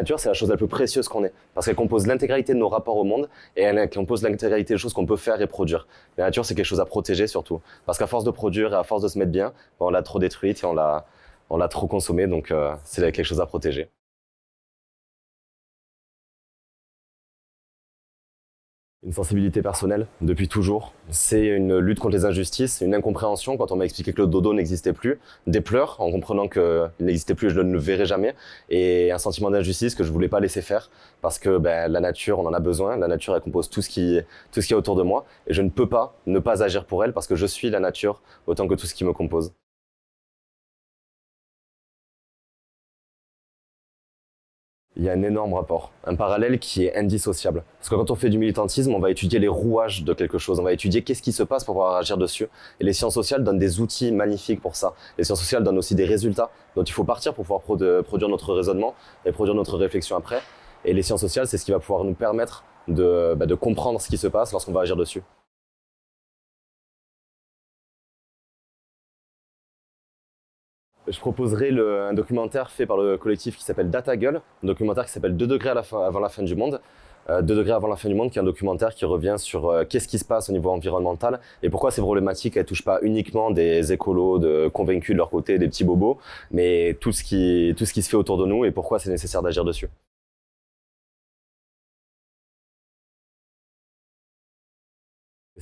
nature, c'est la chose la plus précieuse qu'on ait, parce qu'elle compose l'intégralité de nos rapports au monde et elle compose l'intégralité des choses qu'on peut faire et produire. La nature, c'est quelque chose à protéger surtout, parce qu'à force de produire et à force de se mettre bien, on l'a trop détruite et on l'a trop consommée, donc c'est quelque chose à protéger. Une sensibilité personnelle, depuis toujours. C'est une lutte contre les injustices, une incompréhension quand on m'a expliqué que le dodo n'existait plus, des pleurs en comprenant qu'il n'existait plus et je ne le verrai jamais, et un sentiment d'injustice que je voulais pas laisser faire parce que la nature, on en a besoin, la nature elle compose tout ce qui est autour de moi et je ne peux pas ne pas agir pour elle parce que je suis la nature autant que tout ce qui me compose. Il y a un énorme rapport, un parallèle qui est indissociable. Parce que quand on fait du militantisme, on va étudier les rouages de quelque chose, on va étudier qu'est-ce qui se passe pour pouvoir agir dessus. Et les sciences sociales donnent des outils magnifiques pour ça. Les sciences sociales donnent aussi des résultats dont il faut partir pour pouvoir produire notre raisonnement et produire notre réflexion après. Et les sciences sociales, c'est ce qui va pouvoir nous permettre de comprendre ce qui se passe lorsqu'on va agir dessus. Je proposerai un documentaire fait par le collectif qui s'appelle Data Gueule, un documentaire qui s'appelle 2 degrés avant la fin du monde. 2 degrés avant la fin du monde, qui est un documentaire qui revient sur qu'est-ce qui se passe au niveau environnemental et pourquoi ces problématiques elles touchent pas uniquement des écolos convaincus de leur côté, des petits bobos, mais tout ce qui se fait autour de nous et pourquoi c'est nécessaire d'agir dessus.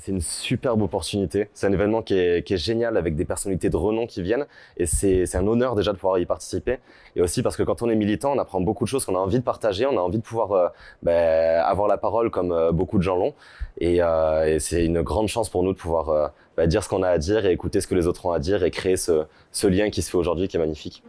C'est une superbe opportunité. C'est un événement qui est génial avec des personnalités de renom qui viennent et c'est un honneur déjà de pouvoir y participer. Et aussi parce que quand on est militant, on apprend beaucoup de choses qu'on a envie de partager, on a envie de pouvoir avoir la parole comme beaucoup de gens l'ont. Et c'est une grande chance pour nous de pouvoir dire ce qu'on a à dire et écouter ce que les autres ont à dire et créer ce lien qui se fait aujourd'hui qui est magnifique.